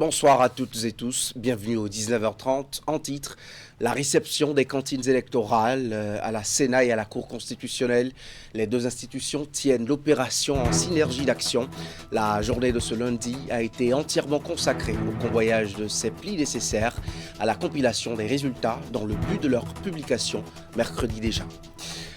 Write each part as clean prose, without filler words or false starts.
Bonsoir à toutes et tous, bienvenue au 19h30. En titre, la réception des cantines électorales à la Sénat et à la Cour constitutionnelle. Les deux institutions tiennent l'opération en synergie d'action. La journée de ce lundi a été entièrement consacrée au convoyage de ces plis nécessaires à la compilation des résultats dans le but de leur publication mercredi déjà.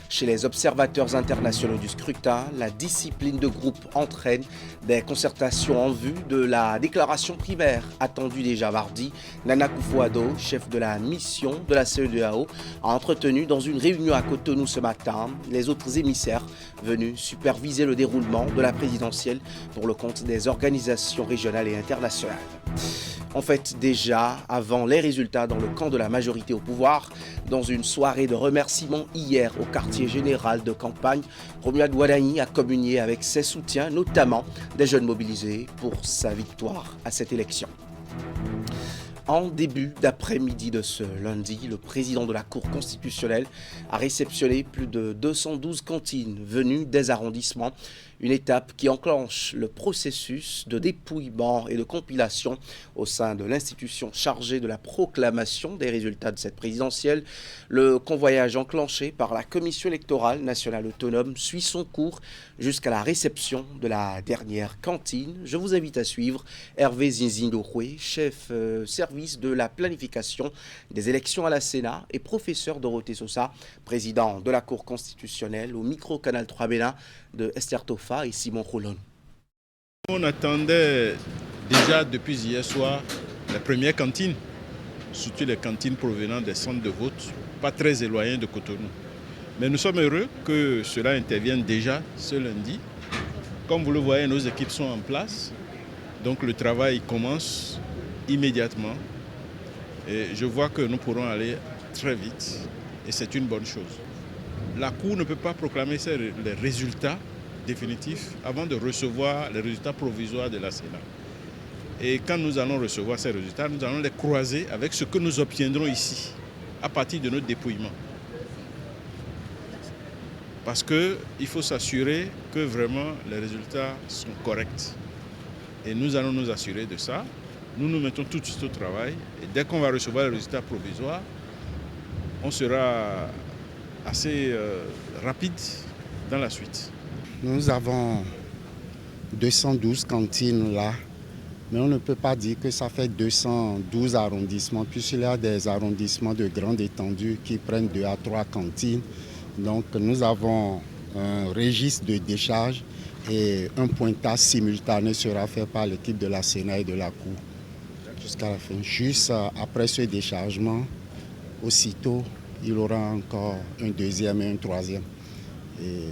Chez les observateurs internationaux du scrutin, la discipline de groupe entraîne des concertations en vue de la déclaration primaire attendue déjà mardi. Nana Akufo-Addo, chef de la mission de la CEDEAO, a entretenu dans une réunion à Cotonou ce matin les autres émissaires venus superviser le déroulement de la présidentielle pour le compte des organisations régionales et internationales. En fait, déjà avant les résultats dans le camp de la majorité au pouvoir, dans une soirée de remerciements hier au quartier général de campagne, Romuald Wadani a communié avec ses soutiens, notamment des jeunes mobilisés pour sa victoire à cette élection. En début d'après-midi de ce lundi, le président de la Cour constitutionnelle a réceptionné plus de 212 cantines venues des arrondissements, une étape qui enclenche le processus de dépouillement et de compilation au sein de l'institution chargée de la proclamation des résultats de cette présidentielle. Le convoyage enclenché par la Commission électorale nationale autonome suit son cours jusqu'à la réception de la dernière cantine. Je vous invite à suivre Hervé Zinzindouroué, chef service de la planification des élections à la Sénat, et professeur Dorothée Sosa, président de la Cour constitutionnelle, au micro Canal 3 Bénin de Esther Tofa et Simon Roulon. On attendait déjà depuis hier soir les premières cantines, surtout les cantines provenant des centres de vote, pas très éloignés de Cotonou. Mais nous sommes heureux que cela intervienne déjà ce lundi. Comme vous le voyez, nos équipes sont en place, donc le travail commence immédiatement. Et je vois que nous pourrons aller très vite et c'est une bonne chose. La Cour ne peut pas proclamer les résultats définitifs avant de recevoir les résultats provisoires de la Sénat. Et quand nous allons recevoir ces résultats, nous allons les croiser avec ce que nous obtiendrons ici, à partir de notre dépouillement. Parce qu'il faut s'assurer que vraiment les résultats sont corrects. Et nous allons nous assurer de ça. Nous nous mettons tout de suite au travail. Et dès qu'on va recevoir les résultats provisoires, on sera assez rapide dans la suite. Nous avons 212 cantines là, mais on ne peut pas dire que ça fait 212 arrondissements, puisqu'il y a des arrondissements de grande étendue qui prennent 2 à 3 cantines. Donc nous avons un registre de décharge et un pointage simultané sera fait par l'équipe de la Sénat et de la Cour jusqu'à la fin. Juste après ce déchargement, aussitôt, il y aura encore un deuxième et un troisième. Et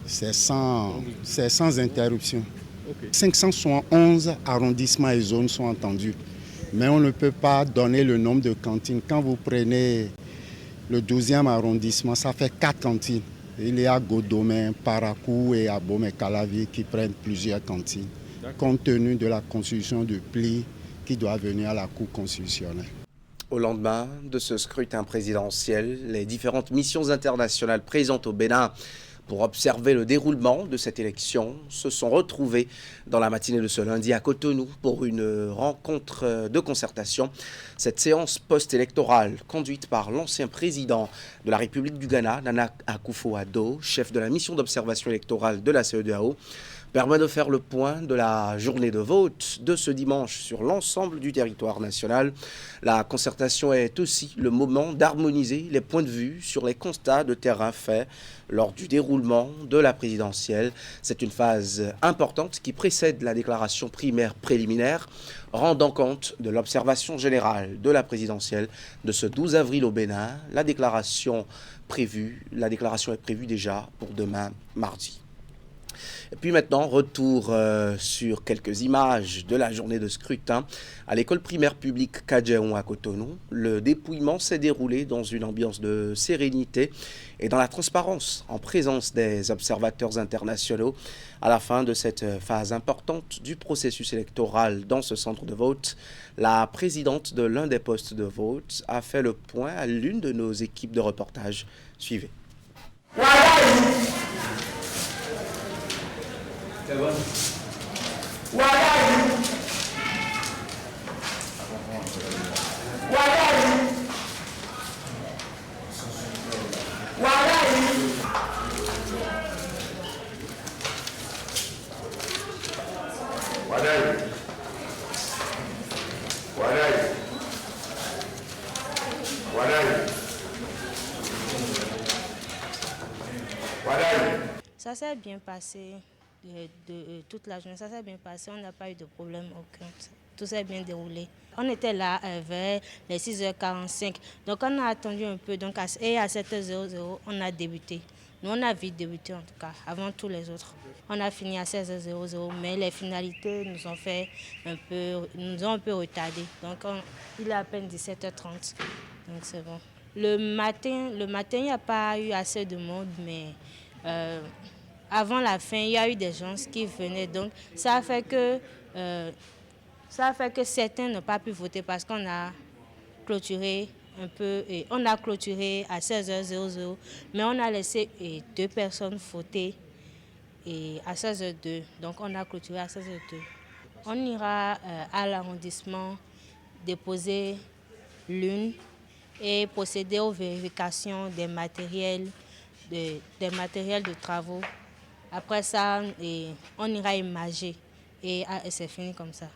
c'est sans interruption. Okay. 571 arrondissements et zones sont entendus. Mais on ne peut pas donner le nombre de cantines. Quand vous prenez le 12e arrondissement, ça fait 4 cantines. Il y a Godomé, Parakou et Abomey-Calavi qui prennent plusieurs cantines, compte tenu de la constitution de pli qui doit venir à la Cour constitutionnelle. Au lendemain de ce scrutin présidentiel, les différentes missions internationales présentes au Bénin pour observer le déroulement de cette élection se sont retrouvées dans la matinée de ce lundi à Cotonou pour une rencontre de concertation. Cette séance post-électorale, conduite par l'ancien président de la République du Ghana, Nana Akufo-Addo, chef de la mission d'observation électorale de la CEDEAO, permet de faire le point de la journée de vote de ce dimanche sur l'ensemble du territoire national. La concertation est aussi le moment d'harmoniser les points de vue sur les constats de terrain faits lors du déroulement de la présidentielle. C'est une phase importante qui précède la déclaration primaire préliminaire, rendant compte de l'observation générale de la présidentielle de ce 12 avril au Bénin. La déclaration est prévue déjà pour demain mardi. Et puis maintenant, retour sur quelques images de la journée de scrutin à l'école primaire publique Kadjeon à Cotonou. Le dépouillement s'est déroulé dans une ambiance de sérénité et dans la transparence, en présence des observateurs internationaux. À la fin de cette phase importante du processus électoral dans ce centre de vote, la présidente de l'un des postes de vote a fait le point à l'une de nos équipes de reportage. Suivez. Ça s'est bien passé toute la journée, ça s'est bien passé, on n'a pas eu de problème aucun. Tout s'est bien déroulé. On était là vers les 6h45, donc on a attendu un peu, et à 7h00, on a débuté. Nous, on a vite débuté en tout cas, avant tous les autres. On a fini à 16h00, mais les finalités nous ont un peu retardé. Donc il est à peine 17h30, donc c'est bon. Le matin, il n'y a pas eu assez de monde, mais avant la fin, il y a eu des gens qui venaient. Donc ça a fait que certains n'ont pas pu voter parce qu'on a clôturé un peu. On a clôturé à 16h00, mais on a laissé 2 personnes voter à 16h02. Donc on a clôturé à 16h02. On ira à l'arrondissement déposer l'une et procéder aux vérifications des matériels de travaux. Après ça, on ira imager et c'est fini comme ça.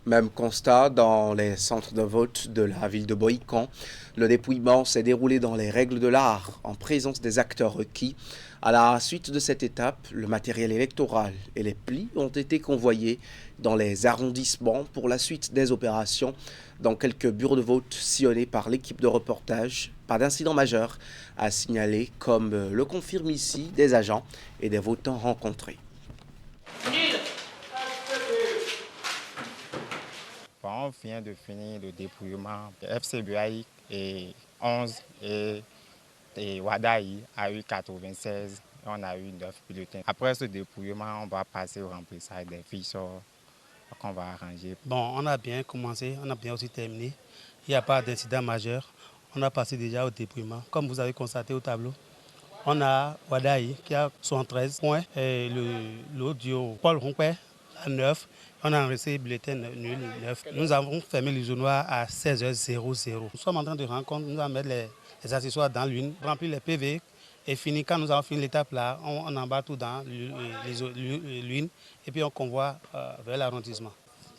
Même constat dans les centres de vote de la ville de Bohican. Le dépouillement s'est déroulé dans les règles de l'art, en présence des acteurs requis. À la suite de cette étape, le matériel électoral et les plis ont été convoyés dans les arrondissements pour la suite des opérations. Dans quelques bureaux de vote sillonnés par l'équipe de reportage, pas d'incident majeur à signaler, comme le confirment ici des agents et des votants rencontrés. On vient de finir le dépouillement. FCBI et 11 et Wadaï a eu 96. On a eu 9 bulletins. Après ce dépouillement, on va passer au remplissage des fiches qu'on va arranger. Bon, on a bien commencé, on a bien aussi terminé. Il n'y a pas d'incident majeur. On a passé déjà au dépouillement. Comme vous avez constaté au tableau, on a Wadaï qui a 73 points et l'audio Paul Ronquet à 9. On a enregistré bulletin nul 9. Nous avons fermé l'isoloir à 16h00. Nous sommes en train de rendre compte, nous allons mettre les accessoires dans l'une, remplir les PV et fini. Quand nous avons fini l'étape là, on embarque tout dans l'une et puis on convoie vers l'arrondissement.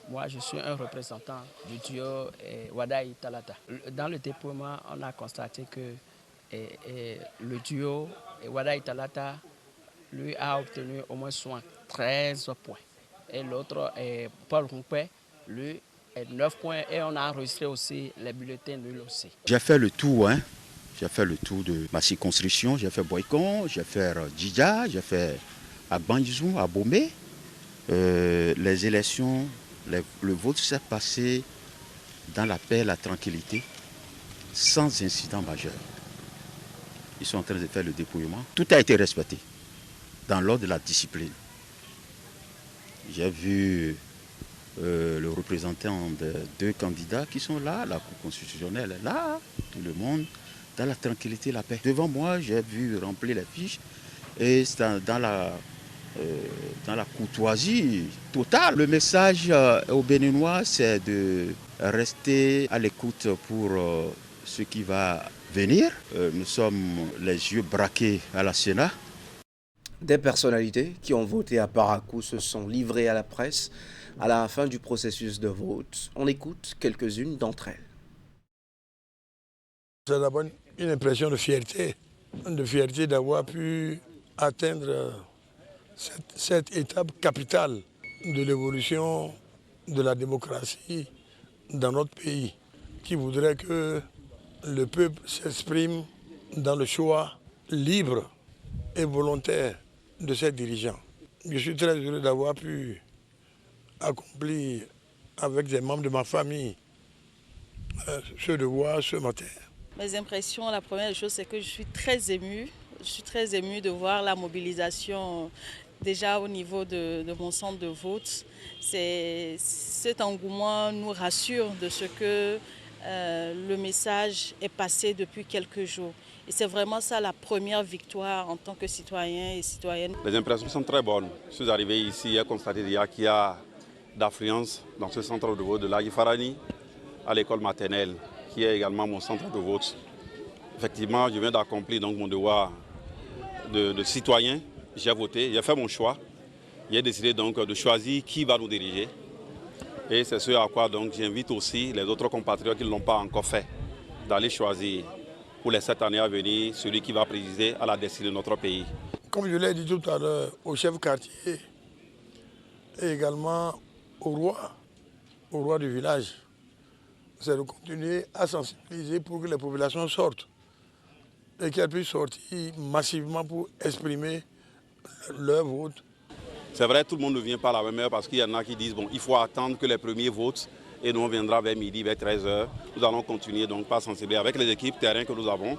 Moi, je suis un représentant du duo Wadaï Talata. Dans le dépouillement, on a constaté que le duo Wadaï Talata lui a obtenu au moins 13 points. Et l'autre, Paul Ronquet, lui, 9 points. Et on a enregistré aussi les bulletins nuls aussi. J'ai fait le tour, J'ai fait le tour de ma circonscription. J'ai fait Bohican, j'ai fait Djidja, j'ai fait Agbanjou, à Bomé. Les élections, le vote s'est passé dans la paix et la tranquillité, sans incident majeur. Ils sont en train de faire le dépouillement. Tout a été respecté dans l'ordre de la discipline. J'ai vu le représentant de 2 candidats qui sont là, la Cour constitutionnelle est là, tout le monde, dans la tranquillité, la paix. Devant moi, j'ai vu remplir les fiches et c'est dans la courtoisie totale. Le message aux Béninois, c'est de rester à l'écoute pour ce qui va venir. Nous sommes les yeux braqués à la Sénat. Des personnalités qui ont voté à Parakou se sont livrées à la presse à la fin du processus de vote. On écoute quelques-unes d'entre elles. C'est d'abord une impression de fierté d'avoir pu atteindre cette étape capitale de l'évolution de la démocratie dans notre pays, qui voudrait que le peuple s'exprime dans le choix libre et volontaire de ses dirigeants. Je suis très heureux d'avoir pu accomplir avec des membres de ma famille ce devoir ce matin. Mes impressions, la première chose, c'est que je suis très émue. Je suis très émue de voir la mobilisation déjà au niveau de mon centre de vote. Cet engouement nous rassure de ce que le message est passé depuis quelques jours. Et c'est vraiment ça la première victoire en tant que citoyen et citoyenne. Les impressions sont très bonnes. Je suis arrivé ici et constaté qu'il y a d'affluence dans ce centre de vote de l'Aïfarani. à l'école maternelle, qui est également mon centre de vote. Effectivement, je viens d'accomplir donc mon devoir de citoyen. J'ai voté, j'ai fait mon choix. J'ai décidé donc de choisir qui va nous diriger. Et c'est ce à quoi donc j'invite aussi les autres compatriotes qui ne l'ont pas encore fait, d'aller choisir pour les 7 années à venir celui qui va présider à la destinée de notre pays. Comme je l'ai dit tout à l'heure, au chef quartier et également au roi du village, c'est de continuer à sensibiliser pour que les populations sortent et qu'elles puissent sortir massivement pour exprimer leur vote. C'est vrai, tout le monde ne vient pas à la même heure parce qu'il y en a qui disent bon, il faut attendre que les premiers votent et nous on viendra vers midi, vers 13h. Nous allons continuer donc par sensibiliser avec les équipes terrain que nous avons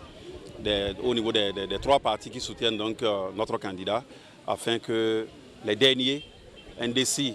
au niveau des 3 partis qui soutiennent donc notre candidat afin que les derniers indécis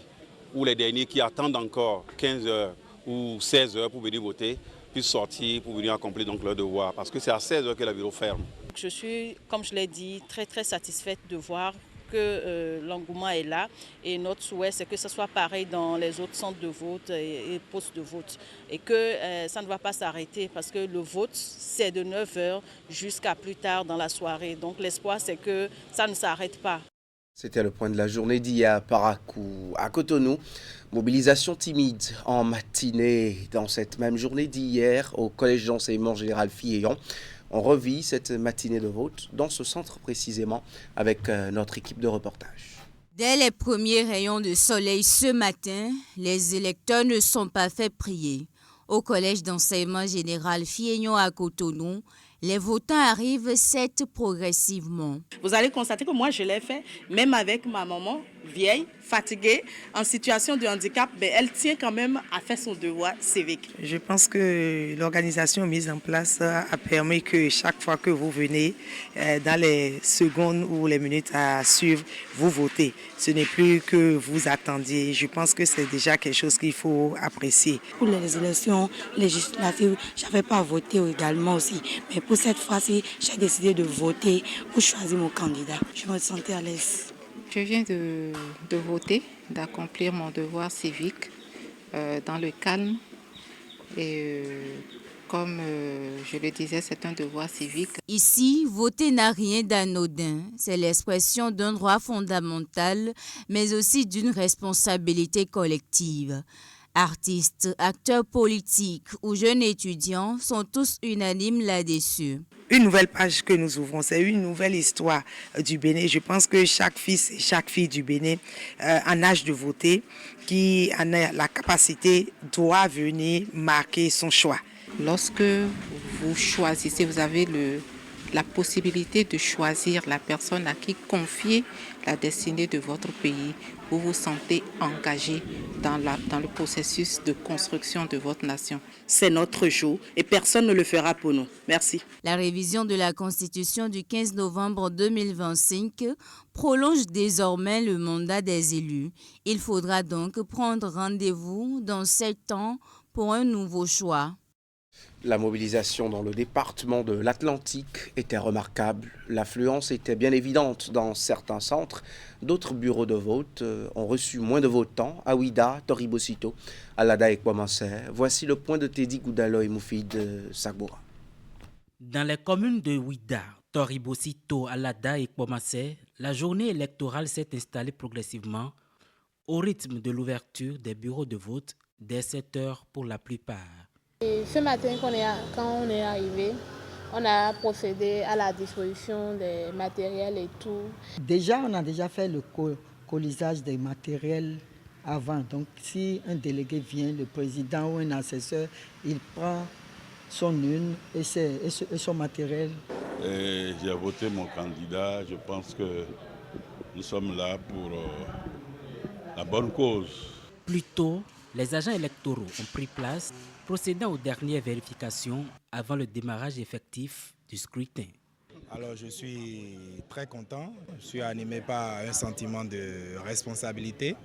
ou les derniers qui attendent encore 15h ou 16h pour venir voter puissent sortir pour venir accomplir donc leur devoir parce que c'est à 16h que le bureau ferme. Je suis, comme je l'ai dit, très satisfaite de voir que l'engouement est là et notre souhait c'est que ce soit pareil dans les autres centres de vote et postes de vote et que ça ne va pas s'arrêter parce que le vote c'est de 9h jusqu'à plus tard dans la soirée. Donc l'espoir c'est que ça ne s'arrête pas. C'était le point de la journée d'hier à Parakou. À Cotonou, mobilisation timide en matinée. Dans cette même journée d'hier, au Collège d'enseignement général Filleyon, on revit cette matinée de vote dans ce centre précisément avec notre équipe de reportage. Dès les premiers rayons de soleil ce matin, les électeurs ne sont pas fait prier. Au Collège d'enseignement général Filleyon à Cotonou, les votants arrivent certes progressivement. Vous allez constater que moi je l'ai fait, même avec ma maman vieille, fatiguée, en situation de handicap, mais elle tient quand même à faire son devoir civique. Je pense que l'organisation mise en place a permis que chaque fois que vous venez, dans les secondes ou les minutes à suivre, vous votez. Ce n'est plus que vous attendiez. Je pense que c'est déjà quelque chose qu'il faut apprécier. Pour les élections législatives, je n'avais pas voté également aussi. Mais pour cette fois-ci, j'ai décidé de voter pour choisir mon candidat. Je me sentais à l'aise. Je viens de voter, d'accomplir mon devoir civique dans le calme. Et comme je le disais, c'est un devoir civique. Ici, voter n'a rien d'anodin. C'est l'expression d'un droit fondamental, mais aussi d'une responsabilité collective. Artistes, acteurs politiques ou jeunes étudiants sont tous unanimes là-dessus. Une nouvelle page que nous ouvrons, c'est une nouvelle histoire du Bénin. Je pense que chaque fils et chaque fille du Bénin en âge de voter, qui en a la capacité, doit venir marquer son choix. Lorsque vous choisissez, vous avez la possibilité de choisir la personne à qui confier la destinée de votre pays. Vous vous sentez engagé dans le processus de construction de votre nation. C'est notre jour et personne ne le fera pour nous. Merci. La révision de la Constitution du 15 novembre 2025 prolonge désormais le mandat des élus. Il faudra donc prendre rendez-vous dans 7 ans pour un nouveau choix. La mobilisation dans le département de l'Atlantique était remarquable. L'affluence était bien évidente dans certains centres. D'autres bureaux de vote ont reçu moins de votants à Ouida, Toribosito, Alada et Kwamansé. Voici le point de Teddy Goudalo et Moufid Sagboura. Dans les communes de Ouida, Toribosito, Alada et Kwamansé, la journée électorale s'est installée progressivement au rythme de l'ouverture des bureaux de vote dès 7 heures pour la plupart. Et ce matin, quand on est arrivé, on a procédé à la disposition des matériels et tout. Déjà, on a déjà fait le colisage des matériels avant. Donc, si un délégué vient, le président ou un assesseur, il prend son urne et son matériel. J'ai voté mon candidat. Je pense que nous sommes là pour la bonne cause. Plus tôt, les agents électoraux ont pris place, procédant aux dernières vérifications avant le démarrage effectif du scrutin. Alors je suis très content, je suis animé par un sentiment de responsabilité,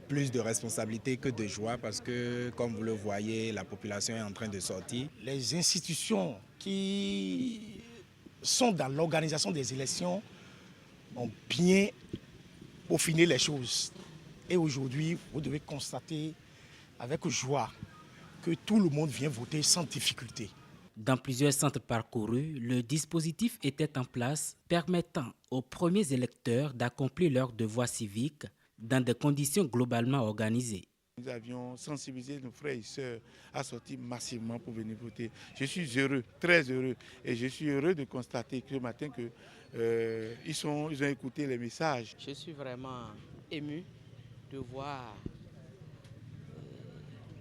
plus de responsabilité que de joie parce que comme vous le voyez, la population est en train de sortir. Les institutions qui sont dans l'organisation des élections ont bien peaufiné les choses. Et aujourd'hui, vous devez constater avec joie que tout le monde vient voter sans difficulté. Dans plusieurs centres parcourus, le dispositif était en place permettant aux premiers électeurs d'accomplir leur devoir civique dans des conditions globalement organisées. Nous avions sensibilisé nos frères et sœurs à sortir massivement pour venir voter. Je suis heureux, très heureux, et je suis heureux de constater que ce matin ils ont écouté les messages. Je suis vraiment ému de voir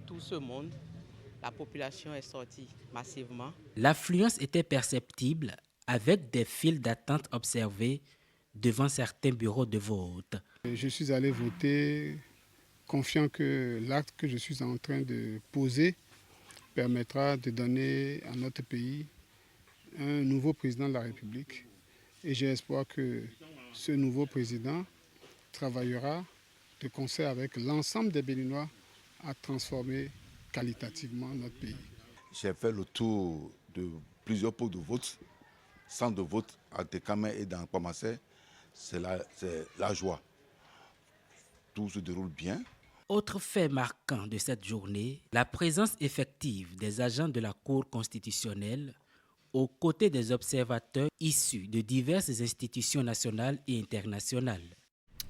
tout ce monde. La population est sortie massivement. L'affluence était perceptible avec des files d'attente observées devant certains bureaux de vote. Je suis allé voter confiant que l'acte que je suis en train de poser permettra de donner à notre pays un nouveau président de la République. Et j'ai espoir que ce nouveau président travaillera de concert avec l'ensemble des Béninois à transformer qualitativement notre pays. J'ai fait le tour de plusieurs pots de vote, centres de vote à Tekamé et dans Kwamassé. C'est la joie. Tout se déroule bien. Autre fait marquant de cette journée, la présence effective des agents de la Cour constitutionnelle aux côtés des observateurs issus de diverses institutions nationales et internationales.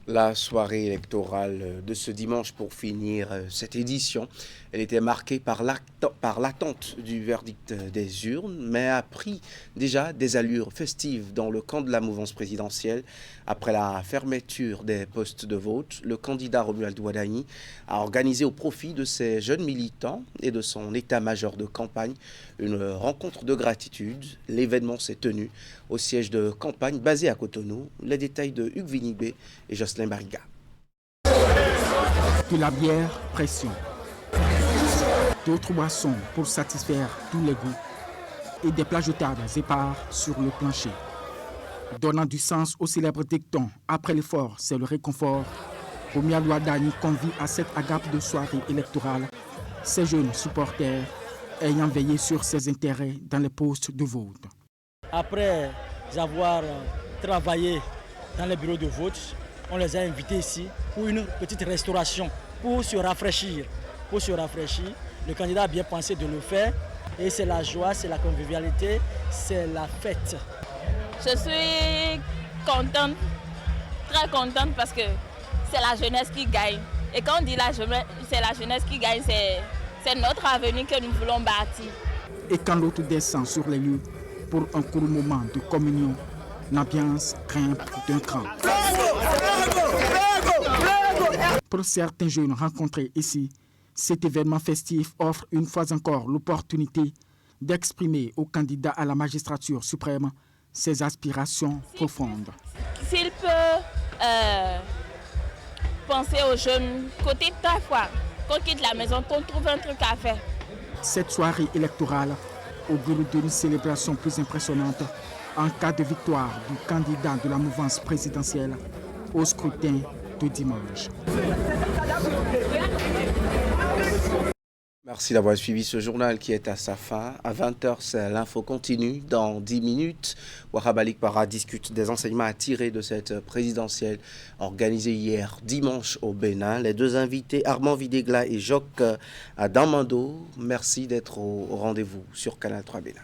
La soirée électorale de ce dimanche pour finir cette édition, elle était marquée par l'attente du verdict des urnes, mais a pris déjà des allures festives dans le camp de la mouvance présidentielle. Après la fermeture des postes de vote, le candidat Romuald Ouadani a organisé au profit de ses jeunes militants et de son état-major de campagne une rencontre de gratitude. L'événement s'est tenu au siège de campagne basé à Cotonou. Les détails de Hugues Vinibé et Jocelyn Bariga. De la bière, pression. D'autres boissons pour satisfaire tous les goûts. Et des plats jetables épars sur le plancher. Donnant du sens au célèbre dicton « Après l'effort, c'est le réconfort », Romuald Ouadani convie à cette agape de soirée électorale ces jeunes supporters ayant veillé sur ses intérêts dans les postes de vote. Après avoir travaillé dans les bureaux de vote, on les a invités ici pour une petite restauration, pour se rafraîchir. Le candidat a bien pensé de le faire et c'est la joie, c'est la convivialité, c'est la fête. Je suis contente, très contente parce que c'est la jeunesse qui gagne. Et quand on dit c'est la jeunesse qui gagne, c'est notre avenir que nous voulons bâtir. Et quand l'autre descend sur les lieux pour un court moment de communion, l'ambiance grimpe d'un cran. Pour certains jeunes rencontrés ici, cet événement festif offre une fois encore l'opportunité d'exprimer au candidat à la magistrature suprême ses aspirations profondes. S'il peut penser aux jeunes, côté ta foi, qu'on quitte la maison, qu'on trouve un truc à faire. Cette soirée électorale augure d'une célébration plus impressionnante en cas de victoire du candidat de la mouvance présidentielle au scrutin de dimanche. Merci d'avoir suivi ce journal qui est à sa fin. À 20h, c'est l'info continue. Dans 10 minutes, Wahab Ali Para discute des enseignements à tirer de cette présidentielle organisée hier dimanche au Bénin. Les deux invités, Armand Videgla et Jock Adamando, merci d'être au rendez-vous sur Canal 3 Bénin.